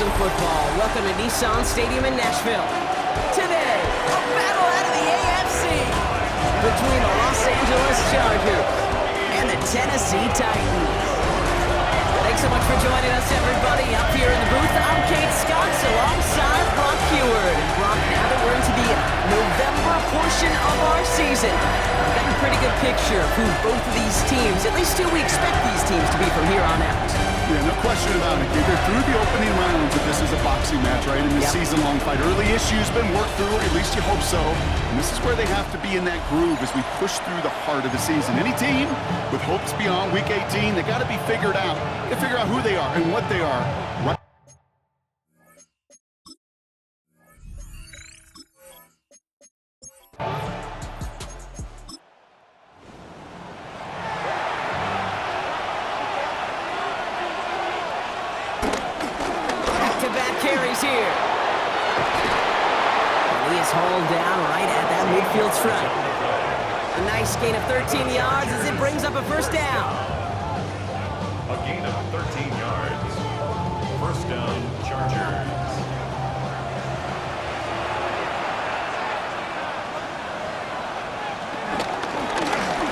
some football. Welcome to Nissan Stadium in Nashville. Today, a battle out of the AFC between the Los Angeles Chargers and the Tennessee Titans. Thanks so much for joining us, everybody. Up here in the booth, I'm Kate Scott, alongside Brock Heward. And Brock, now that we're into the November portion of our season, we've got a pretty good picture of who both of these teams, at least who we expect these teams to be from here on out. Yeah, no question about it. They're through the opening rounds if this is a boxing match, right? In this season-long fight. Early issues been worked through, at least you hope so. And this is where they have to be in that groove as we push through the heart of the season. Any team with hopes beyond Week 18, they got to be figured out. They figure out who they are and what they are. Right. Carries here. And he is hauled down right at that midfield stripe. A nice gain of 13 yards as it brings up a first down. A gain of 13 yards. First down, Chargers.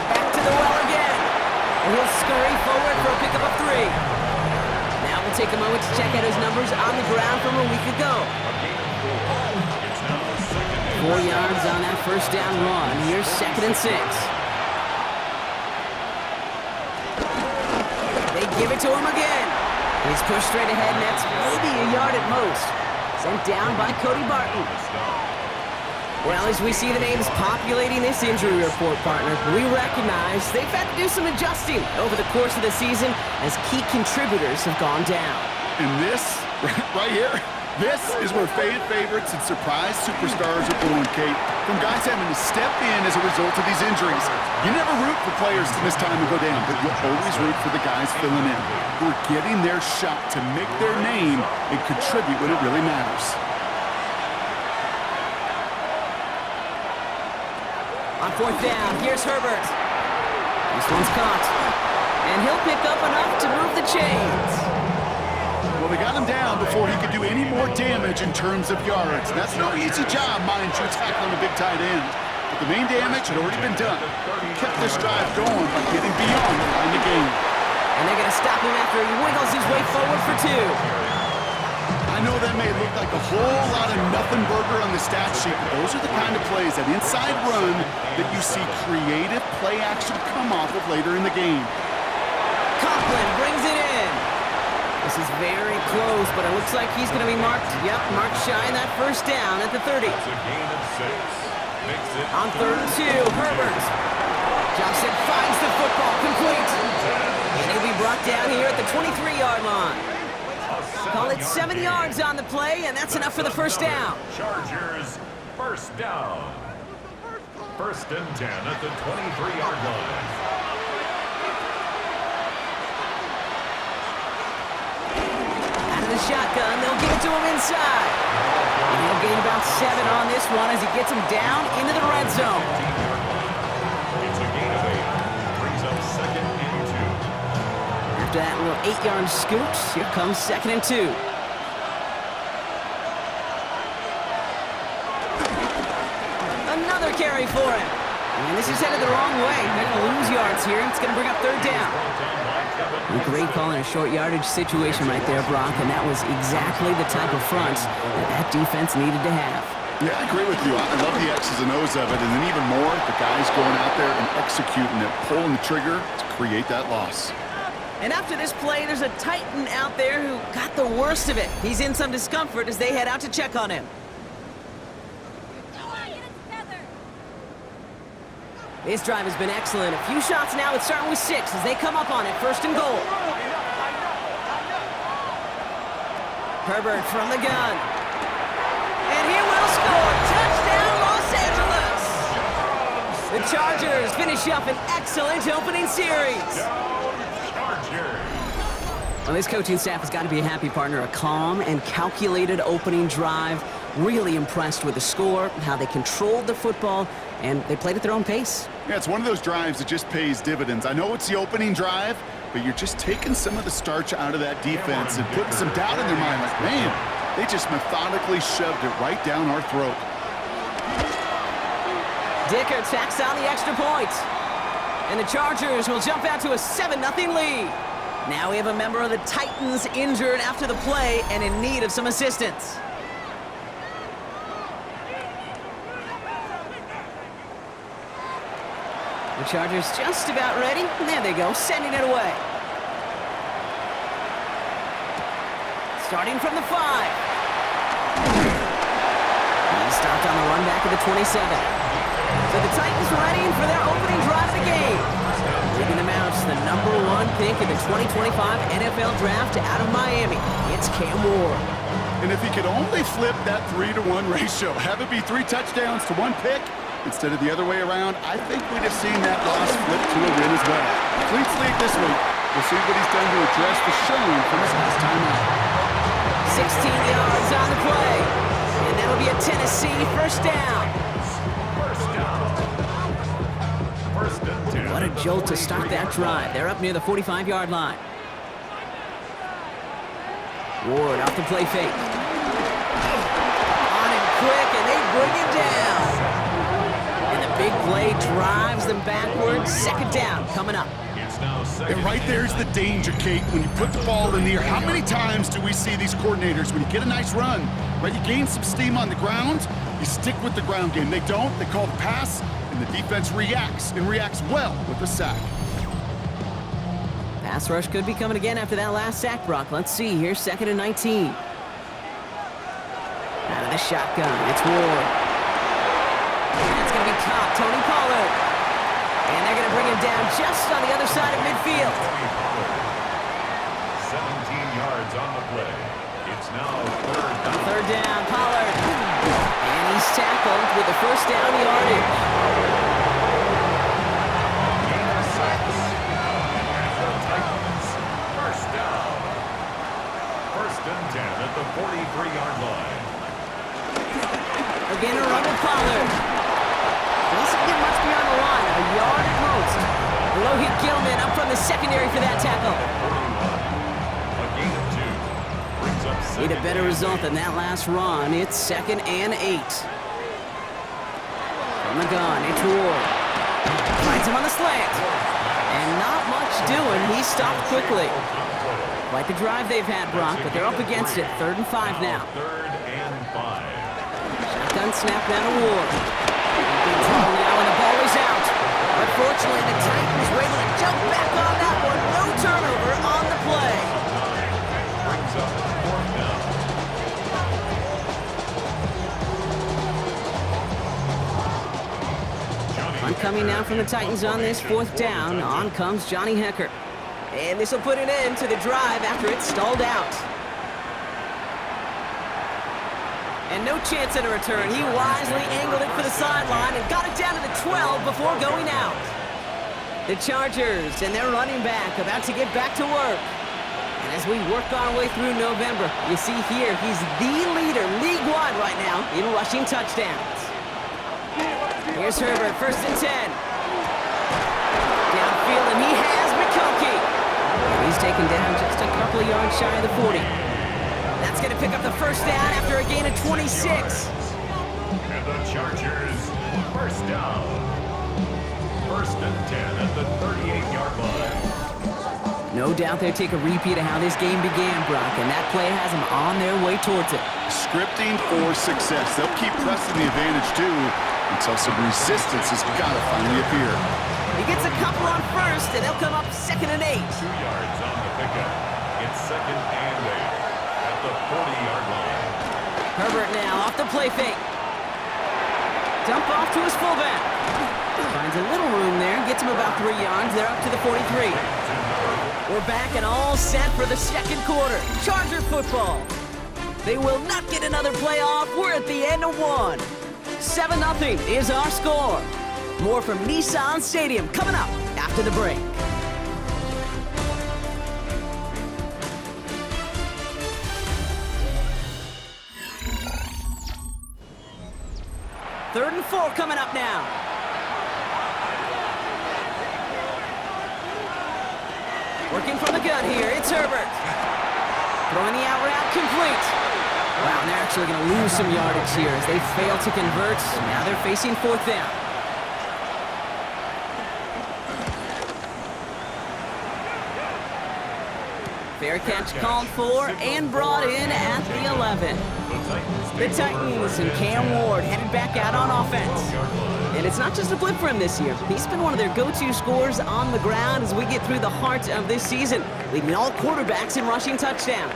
Back to the well again. And he'll scurry forward for a pickup of 3. We'll take a moment to check out his numbers on the ground from a week ago. 4 yards on that first down run. Here's 2nd and 6. They give it to him again. He's pushed straight ahead, and that's maybe a yard at most. Sent down by Cody Barton. Well, as we see the names populating this injury report, partner, we recognize they've had to do some adjusting over the course of the season as key contributors have gone down. And this, right here, this is where fan favorites and surprise superstars are born, Kate. From guys having to step in as a result of these injuries. You never root for players to miss time and go down, but you always root for the guys filling in, who are getting their shot to make their name and contribute when it really matters. On 4th down, here's Herbert. This one's caught. And he'll pick up enough to move the chains. Well, they got him down before he could do any more damage in terms of yards. That's no easy job, mind you, tackling a big tight end. But the main damage had already been done. He kept this drive going by getting beyond the line of game. And they're going to stop him after he wiggles his way forward for 2. I know that may look like a whole lot of nothing burger on the stat sheet, but those are the kind of plays, that inside run, that you see creative play action come off of later in the game. Conklin brings it in. This is very close, but it looks like he's going to be marked. Yep, marked shy in that first down at the 30. It's a gain of 6. Makes it on 3rd and 2, Herbert. Johnson finds the football complete. And he'll be brought down here at the 23-yard line. Call it 7 yards on the play, and that's enough for the first down. Chargers, first down. 1st and 10 at the 23-yard line. Out of the shotgun, they'll give it to him inside. And he'll gain about 7 on this one as he gets him down into the red zone. It's a gain of 8. Brings up 2nd and 2. After that little 8-yard scoot, here comes 2nd and 2. Another carry for him. And this is headed the wrong way. They're going to lose yards here. It's going to bring up 3rd down. A great call in a short yardage situation right there, Brock, and that was exactly the type of front that defense needed to have. Yeah, I agree with you. I love the X's and O's of it, and then even more, the guys going out there and executing it, pulling the trigger to create that loss. And after this play, there's a Titan out there who got the worst of it. He's in some discomfort as they head out to check on him. This drive has been excellent. A few shots now. It's starting with 6 as they come up on it. 1st and goal. Herbert from the gun. And he will score. Touchdown, Los Angeles. The Chargers finish up an excellent opening series. Well, this coaching staff has got to be a happy partner. A calm and calculated opening drive Really impressed with the score, how they controlled the football, and they played at their own pace. Yeah, it's one of those drives that just pays dividends. I know it's the opening drive, but you're just taking some of the starch out of that defense and putting some doubt in their mind. Like, man, they just methodically shoved it right down our throat. Dicker tacks on the extra point. And the Chargers will jump out to a 7-0 lead. Now we have a member of the Titans injured after the play and in need of some assistance. The Chargers just about ready. There they go, sending it away. Starting from the 5. He's stopped on the run back of the 27. So the Titans ready for their opening drive of the game. Leading them out to the #1 pick in the 2025 NFL Draft out of Miami. It's Cam Ward. And if he could only flip that 3-to-1 ratio, have it be 3 touchdowns to 1 pick, instead of the other way around, I think we'd have seen that loss flip to a win as well. Clean slate this week. We'll see what he's done to address the showing from his last time out. 16 yards on the play. And that'll be a Tennessee first down. First and 10. What a jolt to start that drive. They're up near the 45-yard line. Ward off the play fake. On him quick, and they bring him down. And the big play drives them backwards. Second down coming up. It's now second. And right there's the danger, Kate. When you put the ball in the air, how many times do we see these coordinators, when you get a nice run, right, you gain some steam on the ground, you stick with the ground game. They don't. They call the pass, and the defense reacts, and reacts well with the sack. Pass rush could be coming again after that last sack, Brock. Let's see here, 2nd and 19. Out of the shotgun, it's Ward. It's going to be caught, Tony Pollard. And they're going to bring him down just on the other side of midfield. 17 yards on the play. It's now third down. Third down, Pollard. And he's tackled with the first down yardage. Gain of 6. And the Titans, first down. First and 10 at the 43-yard line. Again, a run with Pollard. Doesn't get much beyond the line, a yard at most. Rohit Gilman up from the secondary for that tackle. A gain of 2. Brings up Need a second better and result 8. than that last run. It's 2nd and 8. From the gun, it's Ward. Finds him on the slant. And not much doing. He stopped quickly. Quite the drive they've had, Brock, but they're up against it. 3rd and 5 now. 3rd and 5. Shotgun snap down to Ward. Big trouble now, and the ball is out. But fortunately, the Titans were able to jump back on that one. No turnover on the play. 9 brings up 4th down. I'm coming now from the Titans on this 4th down. On comes Johnny Hekker. And this will put an end to the drive after it stalled out. And no chance at a return. He wisely angled it for the sideline and got it down to the 12 before going out. The Chargers and their running back about to get back to work. And as we work our way through November, you see here, he's the leader league-wide right now in rushing touchdowns. Here's Herbert, 1st and 10. Downfield, and he has McConkey. He's taken down just a couple of yards shy of the 40. That's going to pick up the first down after a gain of 26. And the Chargers, first down. 1st and 10 at the 38-yard line. No doubt they'll take a repeat of how this game began, Brock, and that play has them on their way towards it. Scripting for success. They'll keep pressing the advantage, too, until some resistance has got to finally appear. He gets a couple on first, and they'll come up 2nd and 8. 2 yards on the pickup. It's 2nd and 8 at the 40-yard line. Herbert now off the play fake. Dump off to his fullback. Finds a little room there, gets him about 3 yards. They're up to the 43. We're back and all set for the 2nd quarter. Charger football. They will not get another playoff. We're at the end of one. 7-0 is our score. More from Nissan Stadium coming up after the break. 3rd and 4 coming up now. Working from the gun here, it's Herbert. Throwing the out route complete. Wow, and they're actually going to lose some yardage here as they fail to convert. Now they're facing 4th down. Fair catch called for and brought in at the 11. The Titans and Cam Ward headed back out on offense. And it's not just a blip for him this year. He's been one of their go-to scorers on the ground as we get through the heart of this season, leading all quarterbacks in rushing touchdowns.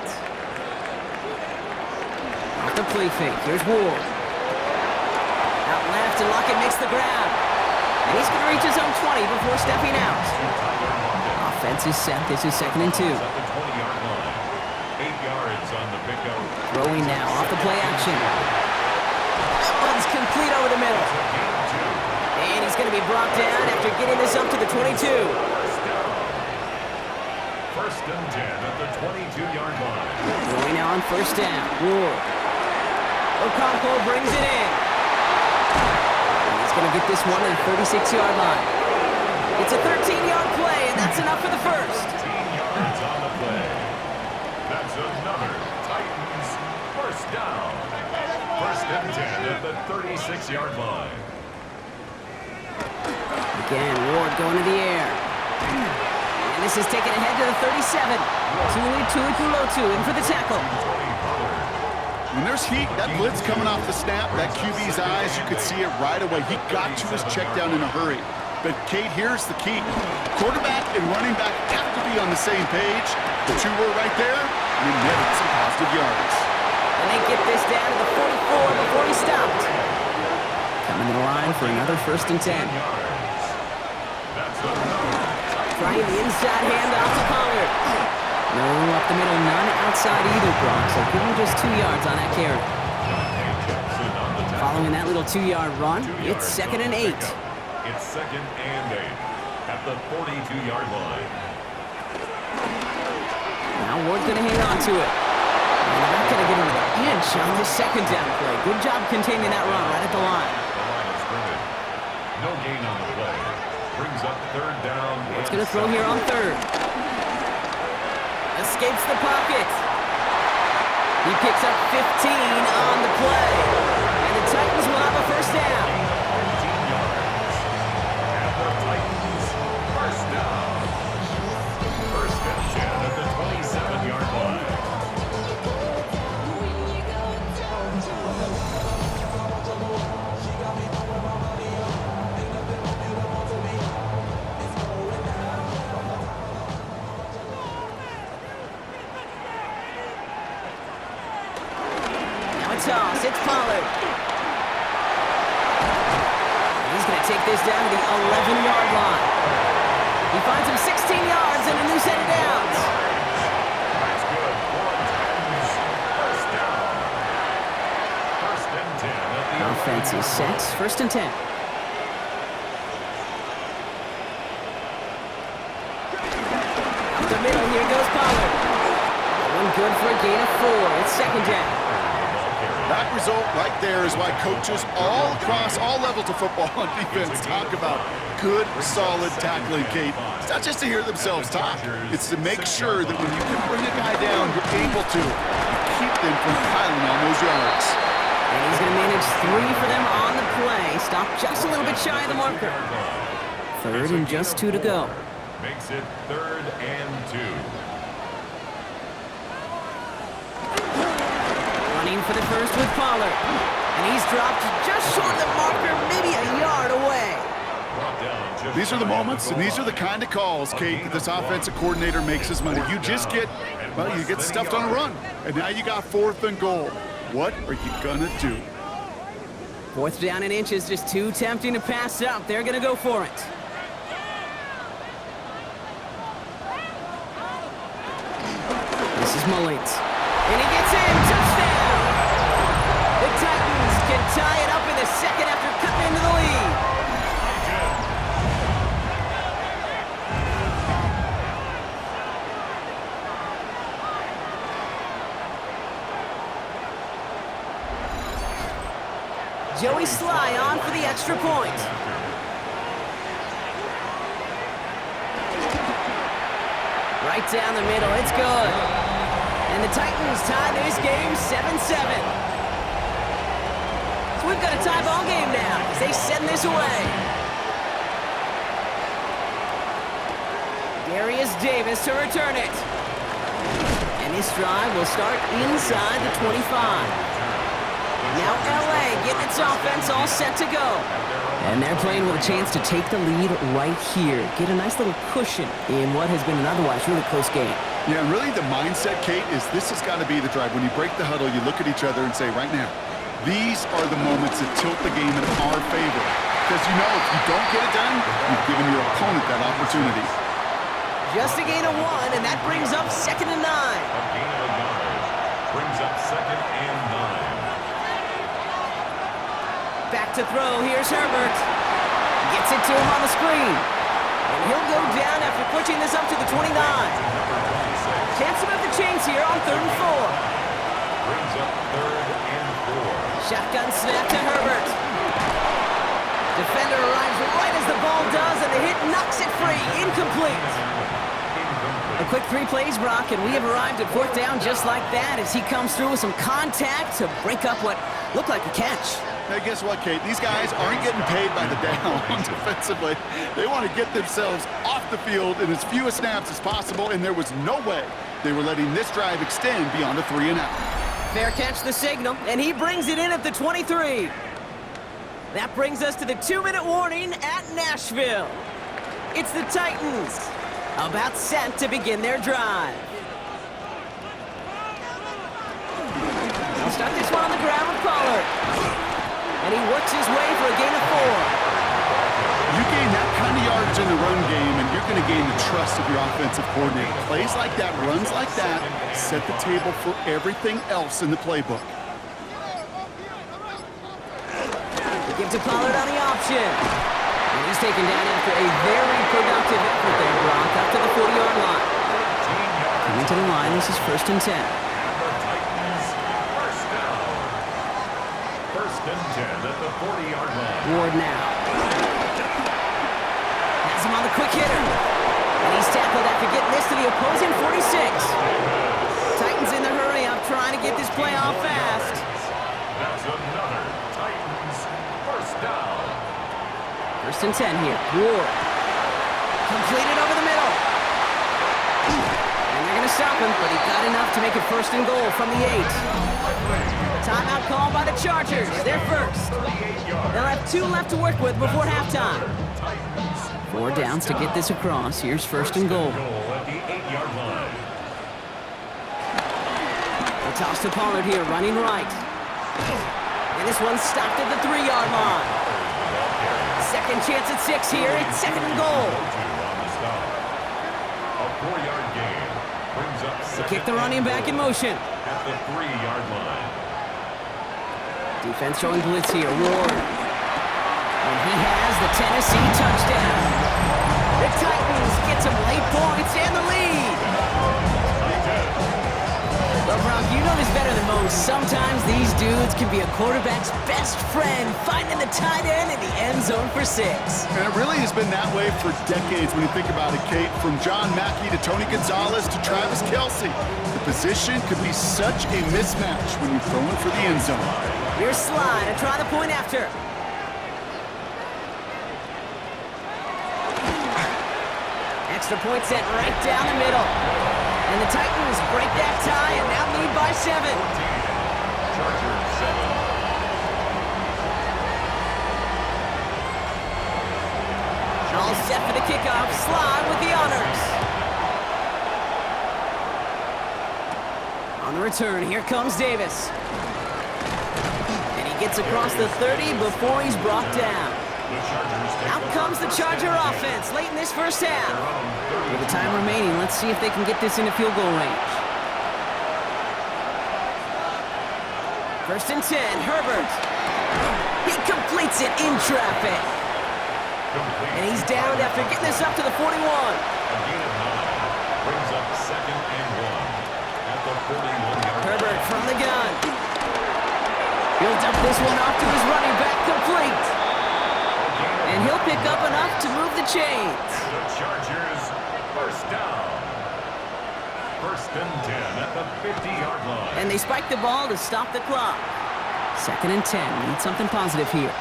Off the play fake, here's Ward. Out left, and Lockett makes the grab. And he's going to reach his own 20 before stepping out. Offense is set. This is 2nd and 2. 20-yard line. 8 yards on the pickup. Throwing now off the play action. That one's complete over the middle. And he's going to be brought down after getting this up to the 22. First and 10 at the 22-yard line. Throwing now on 1st down. Ward. Okonkwo brings it in. And he's going to get this one at the 36-yard line. It's a 13-yard play, and that's enough for the first. 15 yards on the play. That's another Titans first down. First and 10 at the 36-yard line. Again, Ward going to the air. And this is taken ahead to the 37. Tuipulotu in for the tackle. When there's heat, that blitz coming off the snap, that QB's eyes, you could see it right away. He got to his check down in a hurry. But, Kate, here's the key. Quarterback and running back have to be on the same page. The two were right there, and he netted some positive yards. And they get this down to the 44 before he stopped. Coming to the line for another 1st and 10. Trying the inside handoff to Pollard. No up the middle, none outside either, Brock. So give him just 2 yards on that carry. Following that little 2-yard run, it's 2nd and 8. It's 2nd and 8 at the 42-yard line. Now Ward's going to hang on to it. And they're not going to get him an inch on this 2nd down play. Good job containing that run right at the line. The line is scrimmage. No gain on the play. Brings up 3rd down. Ward's going to throw here on 3rd. Escapes the pocket. He picks up 15 on the play. And the Titans will have a 1st down. 15 yards. And the Titans first down. 1st and 10 at the 27-yard line. Toss, it's Pollard. He's going to take this down to the 11-yard line. He finds him 16 yards and a new set of downs. That's good for Titans. First down. 1st and 10 at the Offense is set. 1st and 10. Up the middle, here goes Pollard. One good for a gain of 4. It's 2nd down. That result right there is why coaches all across all levels of football and defense talk about good, solid tackling, Kate. It's not just to hear themselves talk. It's to make sure that when you can bring a guy down, you're able to keep them from piling on those yards. And he's going to manage 3 for them on the play. Stop just a little bit shy of the marker. 3rd and just 2 to go. Makes it 3rd and 2. Running for the first with Pollard. And he's dropped just short of the marker, maybe a yard away. These are the moments, and these are the kind of calls, Kate, that this offensive coordinator makes his money. You just get, well, you get stuffed on a run. And now you got 4th and goal. What are you going to do? 4th down and inches, just too tempting to pass up. They're going to go for it. This is Mullins. And he gets in. Touchdown! The Titans can tie it up in the 2nd after cutting into the lead. Joey Sly on for the extra point. Right down the middle, it's good. And the Titans tie this game 7-7. So we've got a tie ball game now as they send this away. Darius Davis to return it. And this drive will start inside the 25. Now LA getting its offense all set to go. And they're playing with a chance to take the lead right here. Get a nice little cushion in what has been an otherwise really close game. Yeah, and really the mindset, Kate, is this has got to be the drive. When you break the huddle, you look at each other and say, right now, these are the moments that tilt the game in our favor. Because you know if you don't get it done, you've given your opponent that opportunity. Just a gain of 1, and that brings up 2nd and 9. A gain of a yard brings up 2nd and 9. Back to throw, here's Herbert. Gets it to him on the screen. And he'll go down after pushing this up to the 29. Chance to move the chains here on 3rd and 4. Brings up 3rd and 4. Shotgun snap to Herbert. Defender arrives right as the ball does, and the hit knocks it free. Incomplete. A quick 3 plays, Brock, and we have arrived at 4th down just like that as he comes through with some contact to break up what looked like a catch. Hey, guess what, Kate? These guys aren't getting paid by the down defensively. They want to get themselves off the field in as few snaps as possible, and there was no way they were letting this drive extend beyond a 3 and out. Fair catch the signal, and he brings it in at the 23. That brings us to the 2-minute warning at Nashville. It's the Titans, about set to begin their drive. They'll start this one on the ground with Pollard. And he works his way for a gain of 4. You gain that kind of yardage in the run game, and you're going to gain the trust of your offensive coordinator. Plays like that, runs like that, set the table for everything else in the playbook. He gives to Pollard on the option. And he's taken down after a very productive effort there, Brock, up to the 40-yard line. Coming to the line, this is 1st and 10. At the 40-yard line. Ward now. Has him on the quick hitter. And he's tackled after getting this to the opposing 46. Titans in the hurry up, trying to get this play off fast. That's another Titans 1st down. 1st and 10 here. Ward. Completed over the middle. And they're going to stop him, but he got enough to make it 1st and goal from the 8. Timeout called by the Chargers. They're first. They'll have 2 left to work with before halftime. 4 downs to get this across. Here's 1st and goal. At the 8-yard line. The toss to Pollard here, running right. And this one's stopped at the 3-yard line. Second chance at 6 here. It's 2nd and goal. A 4-yard gain brings up They kick the running back in motion. at the 3-yard line. Defense showing blitz here. Ward. And he has the Tennessee touchdown. The Titans get some late points and the lead. Well, Brock, you know this better than most. Sometimes these dudes can be a quarterback's best friend, finding the tight end in the end zone for 6. And it really has been that way for decades when you think about it, Kate. From John Mackey to Tony Gonzalez to Travis Kelce. The position could be such a mismatch when you're throwing for the end zone. Here's Sly to try the point after. Extra point set right down the middle. And the Titans break that tie and now lead by 7. Chargers 7. All set for the kickoff. Sly with the honors. On the return, here comes Davis. And he gets across the 30 before he's brought down. Out comes the Charger offense late in this first half. With the time remaining, let's see if they can get this into field goal range. 1st and 10, Herbert. He completes it in traffic. And he's downed after getting this up to the 41. A gain of 9 brings up 2nd and 1 at the 41-yard line. Herbert from the gun. He'll dump this one off to his running back, complete. And he'll pick up enough to move the chains. The Chargers, first down. First and 10 at the 50-yard line. And they spike the ball to stop the clock. 2nd and 10. Need something positive here.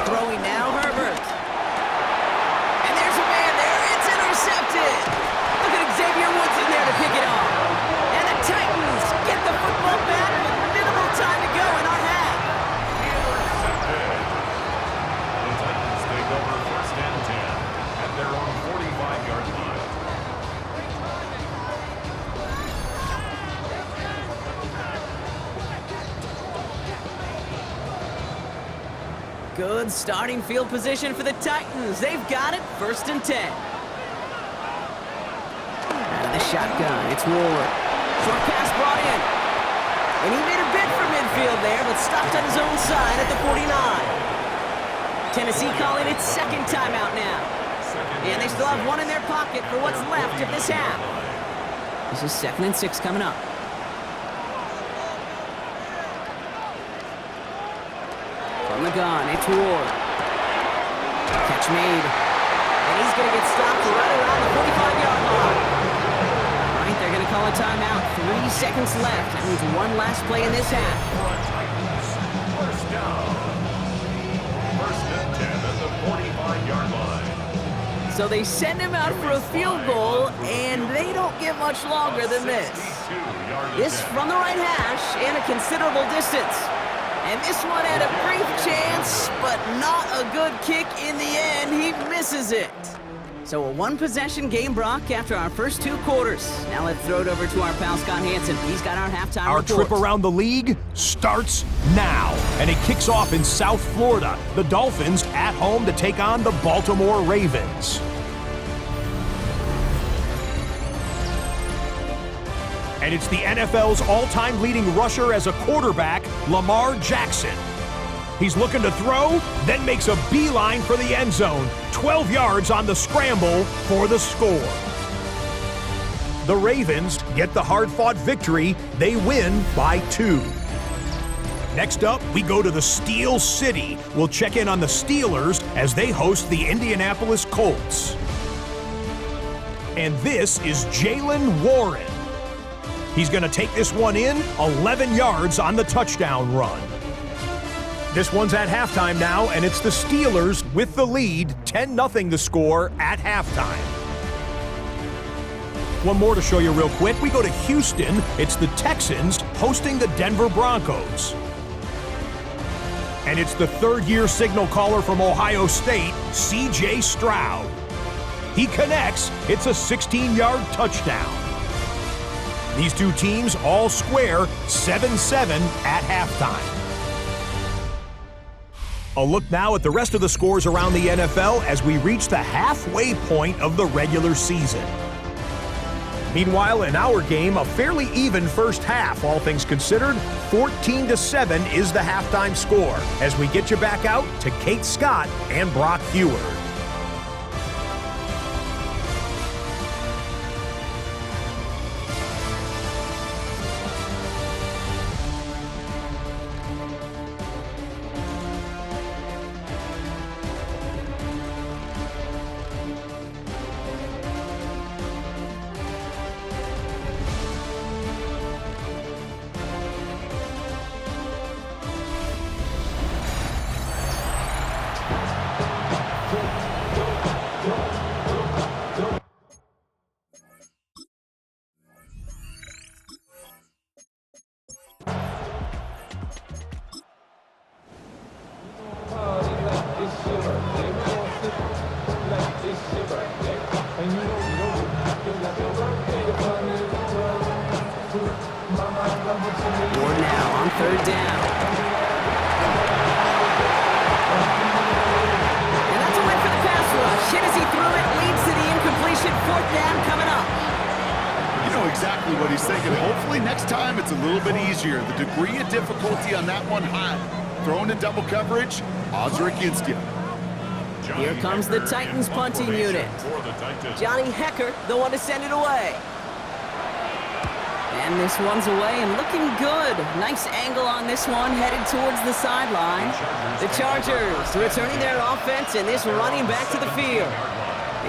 Throwing now, Herbert. And there's a man there. It's intercepted. Look at Xavier Woods in there to pick it off. And the Titans get the football back with minimal time to go in our half. Intercepted. The Titans take over first and 10 at their own 45-yard line. Good starting field position for the Titans. They've got it, 1st and 10. Out of the shotgun, it's Ward. Short pass brought in. And he made a bid for midfield there, but stopped on his own side at the 49. Tennessee calling its 2nd timeout now. And they still have one in their pocket for what's left of this half. This is 2nd and 6 coming up. From the gun, it's Ward. Catch made. And he's going to get stopped right around the 45-yard line. All right, they're going to call a timeout. 3 seconds left. That means one last play in this half. Titans, first down. First and 10 at the 45-yard line. So they send him out for a field goal, and they don't get much longer than this. 62-yard This attempt. from the right hash and a considerable distance. And this one had a brief chance, but not a good kick in the end. He misses it. So a one-possession game, Brock, after our first 2 quarters. Now let's throw it over to our pal Scott Hansen. He's got our halftime Our report. trip around the league starts now, and it kicks off in South Florida. The Dolphins at home to take on the Baltimore Ravens. And it's the NFL's all-time leading rusher as a quarterback, Lamar Jackson. He's looking to throw, then makes a beeline for the end zone. 12 yards on the scramble for the score. The Ravens get the hard-fought victory. They win by 2. Next up, we go to the Steel City. We'll check in on the Steelers as they host the Indianapolis Colts. And this is Jaylen Warren. He's going to take this one in, 11 yards on the touchdown run. This one's at halftime now, and it's the Steelers with the lead, 10-0 the score at halftime. One more to show you real quick. We go to Houston. It's the Texans hosting the Denver Broncos. And it's the third-year signal caller from Ohio State, C.J. Stroud. He connects. It's a 16-yard touchdown. These two teams all square 7-7 at halftime. A look now at the rest of the scores around the NFL as we reach the halfway point of the regular season. Meanwhile, in our game, a fairly even first half, all things considered. 14-7 is the halftime score as we get you back out to Kate Scott and Brock Heward. Ward now on 3rd down. And that's a win for the pass rush. Hit as he threw it, leads to the incompletion. 4th down coming up. You know exactly what he's thinking. Hopefully next time it's a little bit easier. The degree of difficulty on that one high. Throwing in double coverage, odds are against you. Here comes the Titans punting unit. Johnny Hecker, the one to send it away. And this one's away and looking good. Nice angle on this one, headed towards the sideline. The Chargers returning their offense and this running back to the field.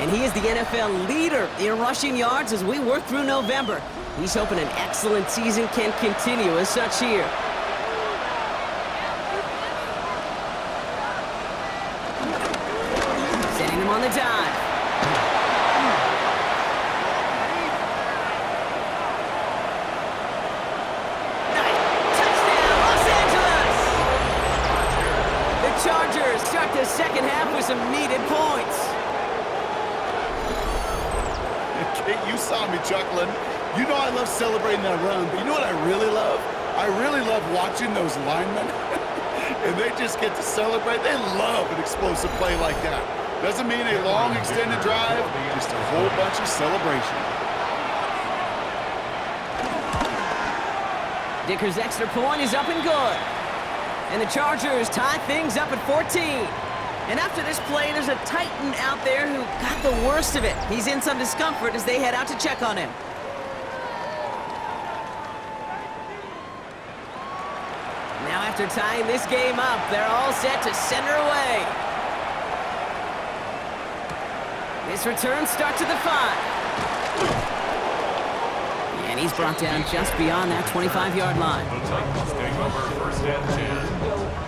And he is the NFL leader in rushing yards as we work through November. He's hoping an excellent season can continue as such here. Setting him on the dive. Chargers start the second half with some needed points. Kate, you saw me chuckling. You know I love celebrating that run, but you know what I really love? I really love watching those linemen. And they just get to celebrate. They love an explosive play like that. Doesn't mean a long extended drive, just a whole bunch of celebration. Dicker's extra point is up and good. And the Chargers tie things up at 14. And after this play, there's a Titan out there who got the worst of it. He's in some discomfort as they head out to check on him. Now after tying this game up, they're all set to send her away. This return starts at the 5. And he's brought down just beyond that 25-yard line. The Titans take over first and 10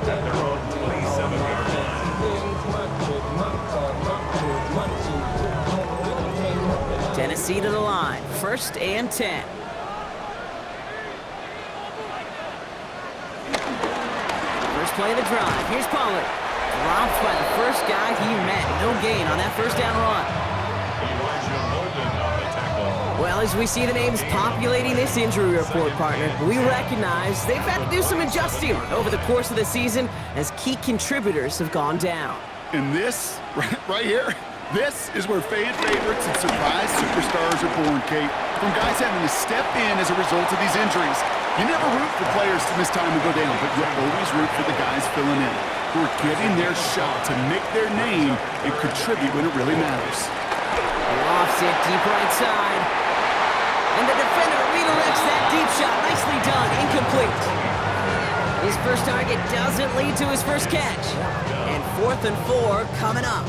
at their own 27-yard line. Tennessee to the line, first and 10. First play of the drive. Here's Pollard. Dropped by the first guy he met. No gain on that first down run. Well, as we see the names populating this injury report, partner, we recognize they've had to do some adjusting over the course of the season as key contributors have gone down. And this, right here, this is where fan favorites and surprise superstars are born, Kate. From guys having to step in as a result of these injuries. You never root for players to miss time and go down, but you always root for the guys filling in, who are getting their shot to make their name and contribute when it really matters. Offset deep right side. And the defender redirects that deep shot. Nicely done. Incomplete. His first target doesn't lead to his first catch. And 4th and 4 coming up.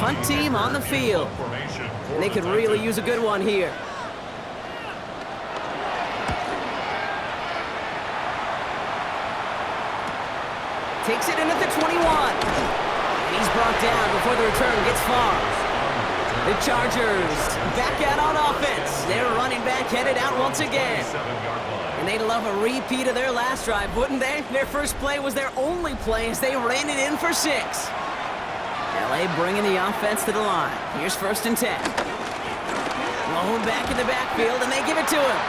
Punt team on the field. And they could really use a good one here. Takes it in at the 21. And he's brought down before the return gets far. The Chargers back out on offense. Their running back headed out once again. And they'd love a repeat of their last drive, wouldn't they? Their first play was their only play as they ran it in for 6. LA bringing the offense to the line. Here's first and 10. Blown back in the backfield, and they give it to him.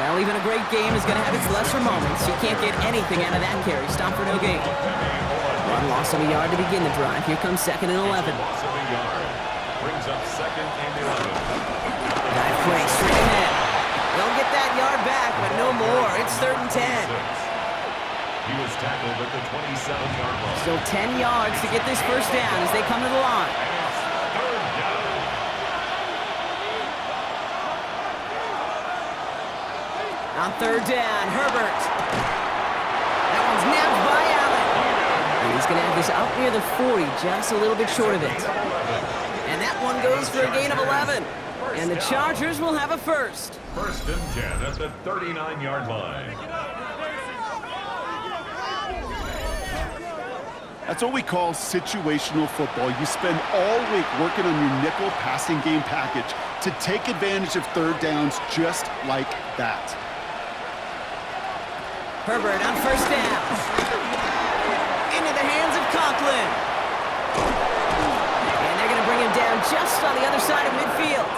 Well, even a great game is going to have its lesser moments. You can't get anything out of that carry. Stop for no gain. One loss of a yard to begin the drive. Here comes 2nd and 11. Brings up 2nd and 11. Dive play straight ahead. They'll get that yard back, but no more. It's 3rd and 10. He was tackled at the 27-yard line. Still 10 yards to get this first down as they come to the line. Third down. On 3rd down, Herbert. That one's nabbed by Allen. And he's going to have this out near the 40, just a little bit short of it. And that one goes for a gain of 11. And the Chargers will have a first. 1st and 10 at the 39-yard line. That's what we call situational football. You spend all week working on your nickel passing game package to take advantage of 3rd downs just like that. Herbert on 1st down. Into the hands of Conklin. And they're going to bring him down just on the other side of midfield.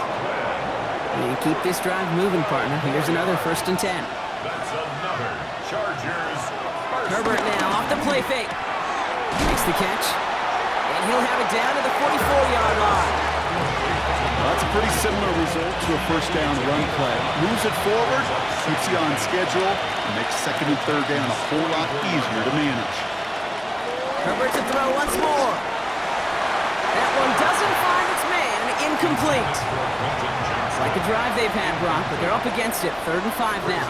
And keep this drive moving, partner. Here's another 1st and 10. That's another Chargers. Herbert now off the play fake. Makes the catch. And he'll have it down to the 44-yard line. That's a pretty similar result to a 1st down run play. Moves it forward, keeps you on schedule, and makes 2nd and 3rd down a whole lot easier to manage. Herbert to throw once more. That one doesn't find its man. complete. Like a drive they've had, Brock, but they're up against it. 3rd and 5 now.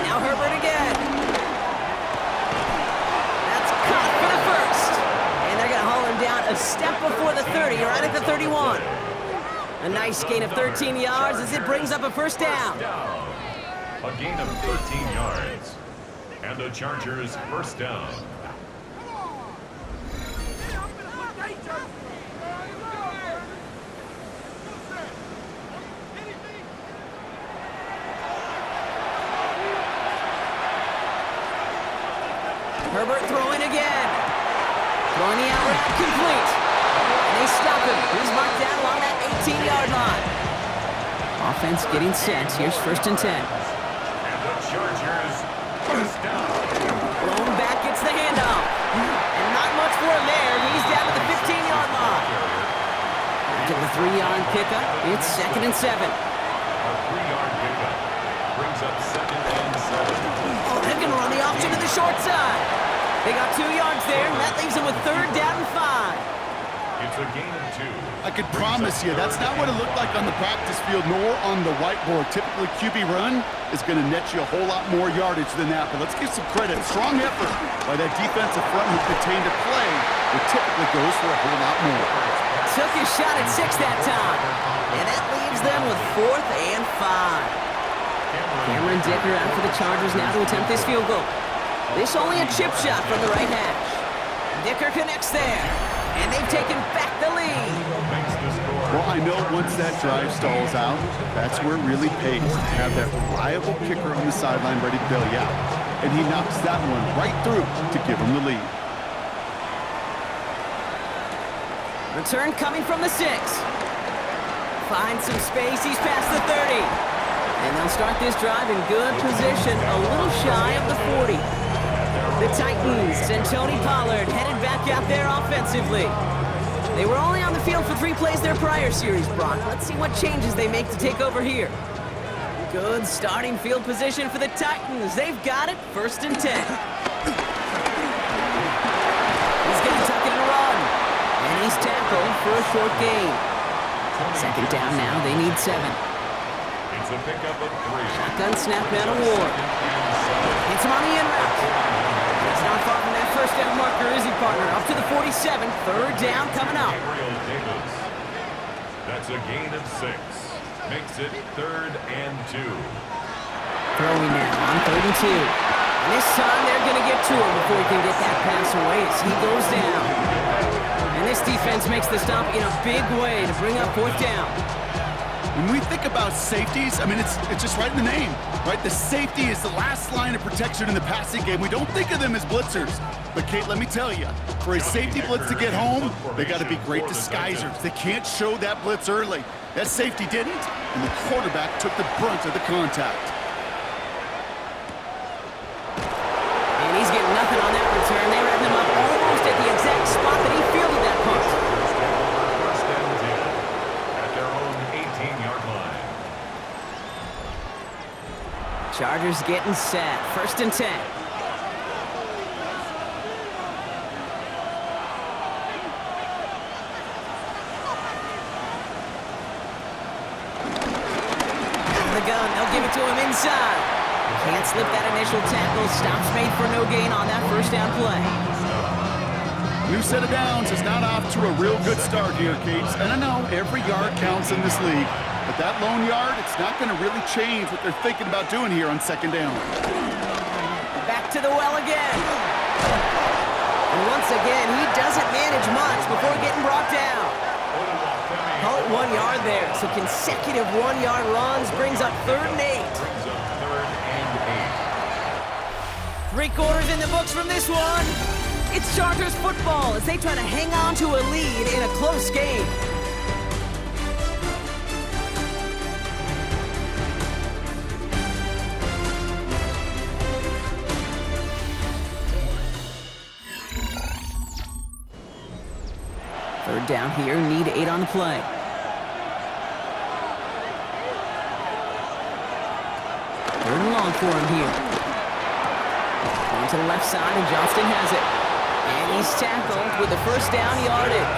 Now Herbert again. That's caught for the first. And they're going to haul him down a step before the 30, right at the 31. A nice gain of 13 yards as it brings up a first down. A gain of 13 yards. And the Chargers first down. Herbert throwing again. Throwing the out route complete. And they stop him. He's marked down along that 18-yard line. Offense getting set. Here's 1st and 10. And the Chargers first down. Blown back gets the handoff. And not much for him there. He's down to the 15-yard line. After the 3-yard pickup, it's 2nd and 7. A 3-yard pickup brings up 2nd and 7. Oh, they're going to run the option to the short side. They got 2 yards there, and that leaves them with 3rd down and 5. It's a gain of 2. I could promise you, that's not what it looked like on the practice field, nor on the whiteboard. Typically, QB run is going to net you a whole lot more yardage than that. But let's give some credit. Strong effort by that defensive front who contained a play that typically goes for a whole lot more. Took his shot at 6 that time. And that leaves them with 4th and 5. Cameron Dicker out for the Chargers now to attempt this field goal. This only a chip shot from the right hash. Dicker connects there. And they've taken back the lead. Well, I know once that drive stalls out, that's where it really pays to have that reliable kicker on the sideline ready to bail you out. And he knocks that one right through to give him the lead. Return coming from the 6. Finds some space. He's past the 30. And they'll start this drive in good position, a little shy of the 40. The Titans and Tony Pollard headed back out there offensively. They were only on the field for 3 plays their prior series, Brock. Let's see what changes they make to take over here. Good starting field position for the Titans. They've got it, 1st and 10. He's going to tuck it and run. And he's tackled for a short gain. 2nd down now, they need 7. It's a pickup of 3. Shotgun snap now to Ward. Hits him on the in route. He's not far from that 1st down marker, is he, partner? Up to the 47. 3rd down coming up. Gabriel Davis. That's a gain of 6. Makes it 3rd and 2. Throwing now on 3rd and 2. And this time they're going to get to him before he can get that pass away as he goes down. And this defense makes the stop in a big way to bring up 4th down. When we think about safeties, I mean, it's just right in the name, right? The safety is the last line of protection in the passing game. We don't think of them as blitzers. But, Kate, let me tell you, for a safety blitz to get home, they got to be great disguisers. They can't show that blitz early. That safety didn't, and the quarterback took the brunt of the contact. And he's getting nothing on that return. They wrap him up almost at the exact spot that he fielded that punt. 1st and 10 at their own 18-yard line. Chargers getting set. 1st and 10. The gun, they'll give it to him inside. Can't slip that initial tackle. Stops made for no gain on that 1st down play. New set of downs is not off to a real good start here, Cates. And I know every yard counts in this league, but that lone yard, it's not going to really change what they're thinking about doing here on 2nd down. Back to the well again. And once again, he doesn't manage much before getting brought down. Call it 1 yard there. So consecutive 1-yard runs brings up 3rd and 8. Brings up 3rd and 8. 3 quarters in the books from this one. It's Chargers football as they try to hang on to a lead in a close game. Third down here, need 8 on the play. Third and long for him here. On to the left side, and Johnston has it. And he's tackled with the 1st down yardage.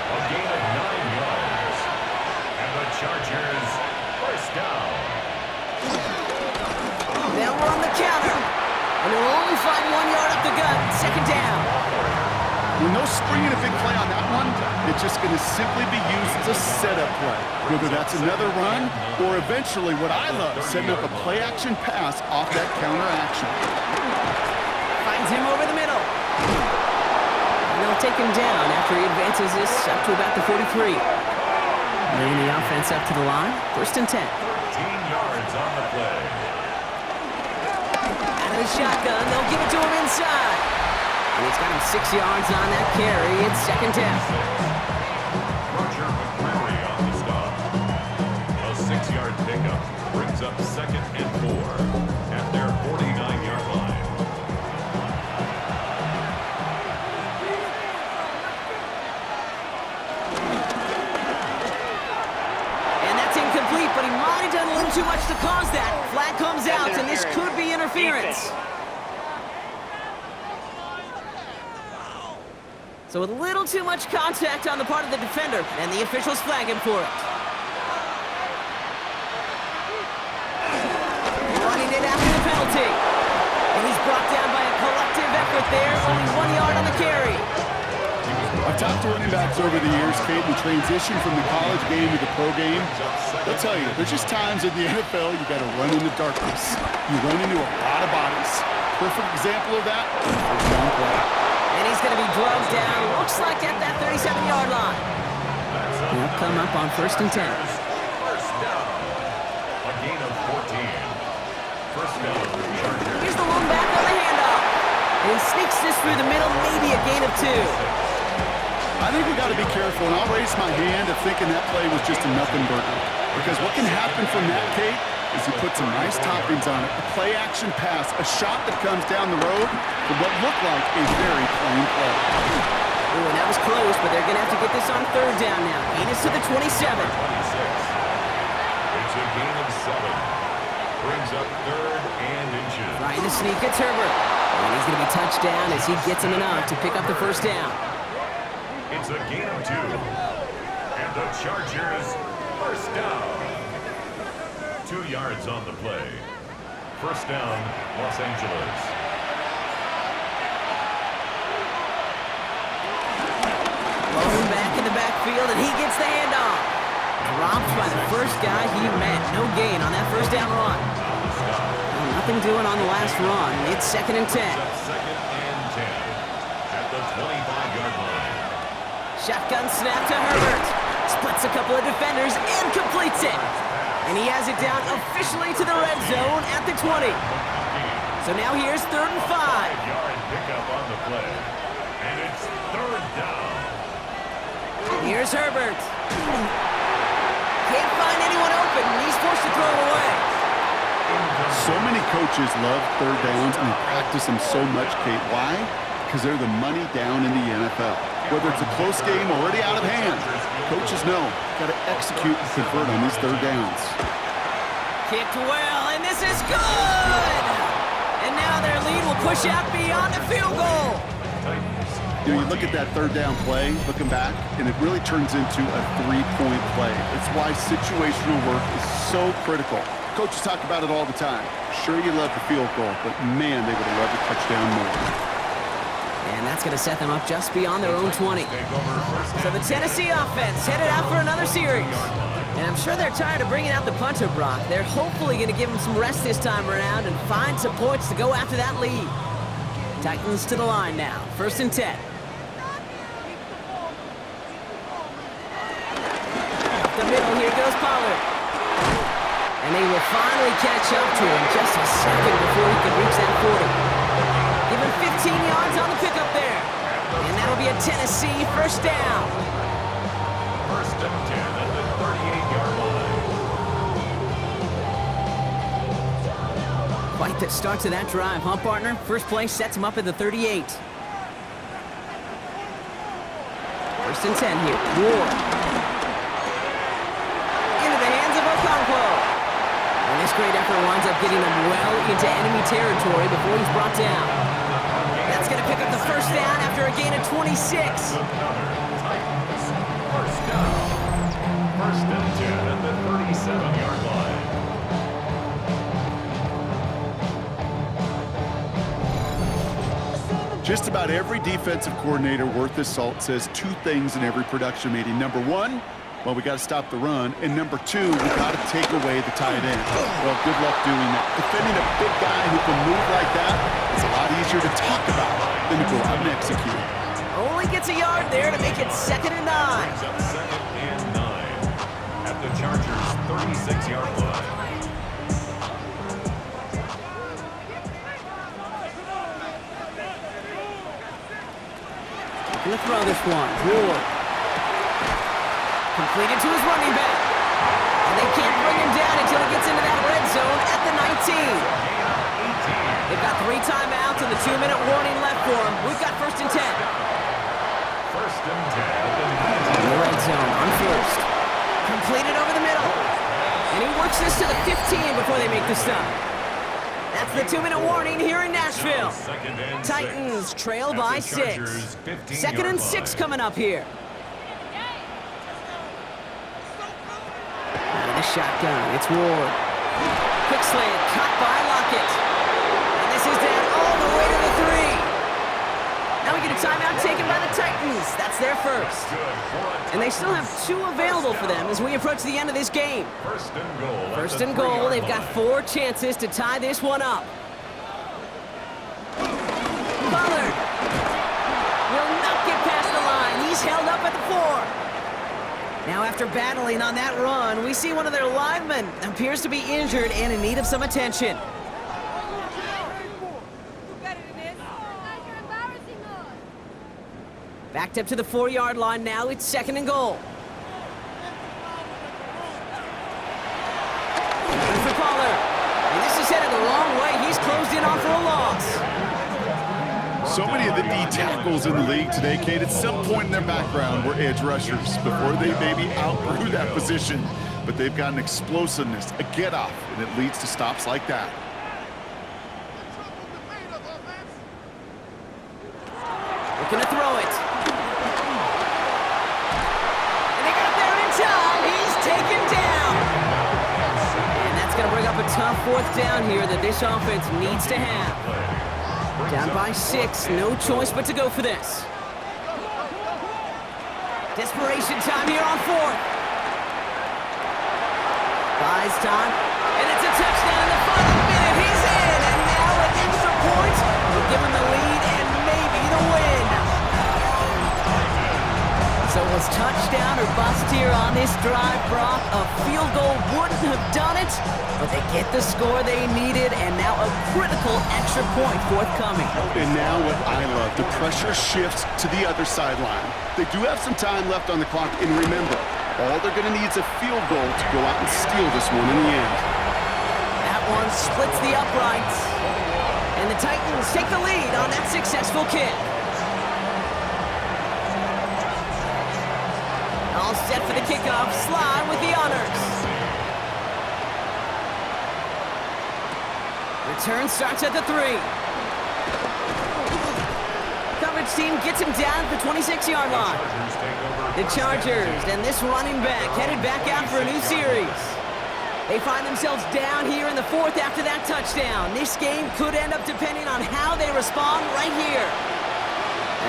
A gain of And he'll only find 1 yard up the gut. Second down. When no springing a big play on that one, it's just going to simply be used as a setup play. Whether that's another run or eventually what I love, setting up a play-action pass off that counter action. Finds him over the middle. And they'll take him down after he advances this up to about the 43. Bringing the offense up to the line. First and 10. 13 yards on the play. Out of the shotgun, they'll give it to him inside. And he's got him 6 yards on that carry. It's second down. Roger McCreary on the stop. A 6-yard pickup brings up second and 4 at their 49-yard line. And that's incomplete, but he might have done a little too much to cause that. Flag comes out, and this could be interference. So a little too much contact on the part of the defender, and the officials flag him for it. Running it after the penalty. And he's brought down by a collective effort there, only 1 yard on the carry. I've talked to running backs over the years, Kate, the transition from the college game to the pro game. They'll tell you, there's just times in the NFL you got to run into darkness. You run into a lot of bodies. Perfect example of that, first down play. And he's going to be drugged down, looks like at that 37-yard line. They'll come up on first and 10. First down. A gain of 14. First down. Chargers. Here's the one back on the handoff. And he sneaks this through the middle, maybe a gain of 2. I think we got to be careful, and I'll raise my hand of thinking that play was just a nothing burger. Because what can happen from that, Kate, is he put some nice toppings on it. A play-action pass, a shot that comes down the road for what looked like a very plain play. Ooh, and that was close, but they're going to have to get this on third down now. Gain is to the 27. 26. It's a gain of 7. Brings up third and inches. Trying to sneak, it's Herbert. And he's going to be touched down as he gets him enough to pick up the first down. It's a gain of 2. And the Chargers first down. 2 yards on the play. First down, Los Angeles. Blown back in the backfield, and he gets the handoff. Dropped by the first guy he met. No gain on that first down run. Well, nothing doing on the last run. It's second and 10. Second and 10 at the 25-yard line. Shotgun snap to Herbert. Splits a couple of defenders and completes it. And he has it down officially to the red zone at the 20. So now here's third and 5. 5-yard pickup on the play. And it's third down. Here's Herbert. Can't find anyone open, and he's forced to throw it away. So many coaches love third downs, and they practice them so much, Kate. Why? Because they're the money down in the NFL. Whether it's a close game already out of hand, coaches know, got to execute and convert on these third downs. Kicked well, and this is good! And now their lead will push out beyond the field goal. You know, you look at that third down play, looking back, and it really turns into a three-point play. It's why situational work is so critical. Coaches talk about it all the time. Sure, you love the field goal, but man, they would have loved a touchdown more. And that's going to set them up just beyond their own 20. So the Tennessee offense headed out for another series. And I'm sure they're tired of bringing out the punter, Brock. They're hopefully going to give him some rest this time around and find some points to go after that lead. Titans to the line now. First and 10. Up the middle, here goes Pollard. And they will finally catch up to him just a second before he can reach that 40. Give him 15 yards on the pickup there. And that'll be a Tennessee first down. First and 10 at the 38-yard line. Quite the start to that drive, huh, partner? First play sets him up at the 38. First and 10 here. Ward. Into the hands of Okonkwo. And this great effort winds up getting them well into enemy territory before he's brought down. That's going to pick up the first down after a gain of 26. First down. First and 10 at the 37-yard line. Just about every defensive coordinator worth his salt says two things in every production meeting. Number one, well, we got to stop the run. And number two, we got to take away the tight end. Well, good luck doing that. Defending a big guy who can move like that is a lot easier to talk about than to go out and execute. Only gets a yard there to make it 2nd and 9. Brings up 2nd and 9 at the Chargers' 36-yard line. Looking to throw this one. Ward. Completed to his running back. And they can't bring him down until he gets into that red zone at the 19. They've got 3 timeouts and the 2-minute warning left for him. We've got 1st and 10. 1st and 10 at the In the red zone on 1st. Completed over the middle. And he works this to the 15 before they make the stop. That's the 2-minute warning here in Nashville. Titans trail by 6. 2nd and 6 coming up here. Out of the shotgun, it's Ward. Quick slant, caught by Lockett. And this is down all the way to the 3. Now we get a timeout taken by the Titans. That's their first. And they still have 2 available for them as we approach the end of this game. 1st and goal. 1st and goal. They've got 4 chances to tie this one up. Pollard will not get past the line. He's held up at the 4. Now after battling on that run, we see one of their linemen appears to be injured and in need of some attention. Backed up to the 4-yard line now. It's 2nd and goal. For Pollard. And this is headed the wrong way. He's closed in on for a loss. So many of the D tackles in the league today, Kate, at some point in their background were edge rushers before they maybe outgrew that position. But they've got an explosiveness, a get-off, and it leads to stops like that. Looking to throw it. And they got there in time. He's taken down. And that's going to bring up a tough 4th down here that this offense needs to have. Down by 6, no choice but to go for this. Desperation time here on 4th. Buys time, and it's a touchdown in the final minute. He's in, and now an extra point will give him the lead and maybe the win. So it was touchdown or bust here on this drive, Brock. A field goal wouldn't have done it, but they get the score they needed, and now a critical extra point forthcoming. And now what I love, the pressure shifts to the other sideline. They do have some time left on the clock, and remember, all they're going to need is a field goal to go out and steal this one in the end. That one splits the uprights, and the Titans take the lead on that successful kick. All set for the kickoff. Sly with the honors. Return starts at the 3. Coverage team gets him down at the 26-yard line. The Chargers and this running back headed back out for a new series. They find themselves down here in the 4th after that touchdown. This game could end up depending on how they respond right here.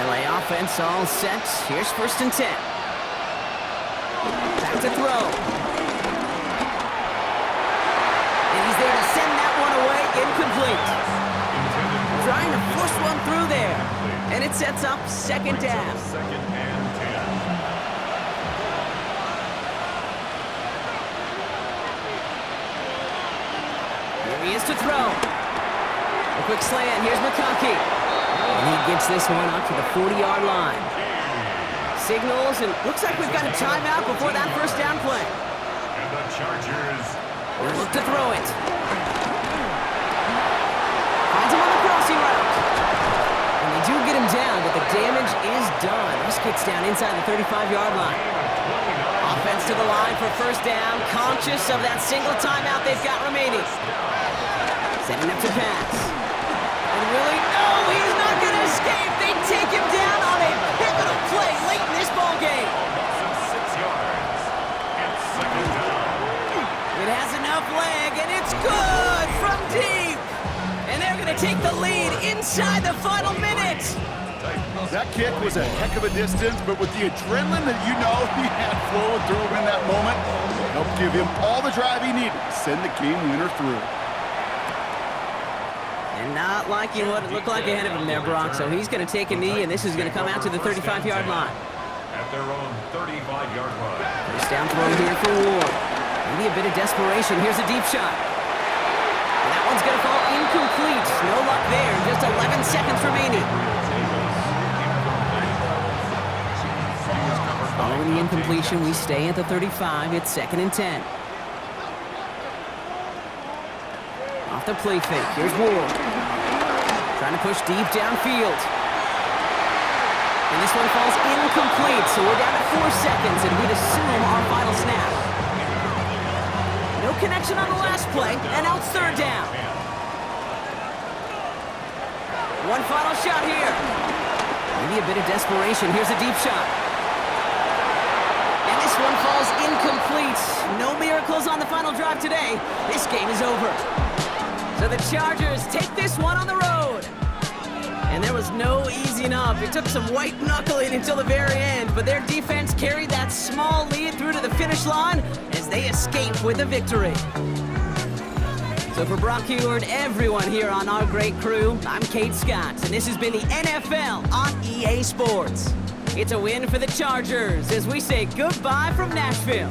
LA offense all set. Here's 1st and 10. Back to throw. And he's there to send that one away, incomplete. Trying to push one through there. And it sets up 2nd down. 2nd and 10. Here he is to throw. A quick slant. Here's McConkey. And he gets this one up to the 40-yard line. Signals, and looks like we've got a timeout before that 1st down play. And the Chargers We'll look to throw it. Finds him on the crossing route. And they do get him down, but the damage is done. This gets down inside the 35-yard line. Offense to the line for 1st down, conscious of that single timeout they've got remaining. Setting up to pass. And really, no, he's not going to escape. They take him down on a pivotal play late in this ball game. 6 yards. And 2nd down. It has enough leg, and it's good from deep. And they're going to take the lead inside the final minute. That kick was a heck of a distance, but with the adrenaline that you know he had flowing through him in that moment, it helped give him all the drive he needed to send the game winner through. And not liking what it looked like ahead of him there, Brock. So he's going to take a knee, and this is going to come out to the 35-yard line. At their own 35-yard line. First down throw here for Ward. Maybe a bit of desperation. Here's a deep shot. And that one's going to fall incomplete. No luck there. Just 11 seconds remaining. Following the incompletion, we stay at the 35. It's 2nd and 10. Off the play fake. Here's Ward. Trying to push deep downfield. And this one falls incomplete, so we're down to 4 seconds, and we'd assume our final snap. No connection on the last play, and now it's 3rd down. One final shot here. Maybe a bit of desperation. Here's a deep shot. And this one falls incomplete. No miracles on the final drive today. This game is over. So the Chargers take this one on the road. And there was no easing up. It took some white knuckling until the very end, but their defense carried that small lead through to the finish line as they escape with a victory. So for Brock Huard, everyone here on our great crew, I'm Kate Scott, and this has been the NFL on EA Sports. It's a win for the Chargers as we say goodbye from Nashville.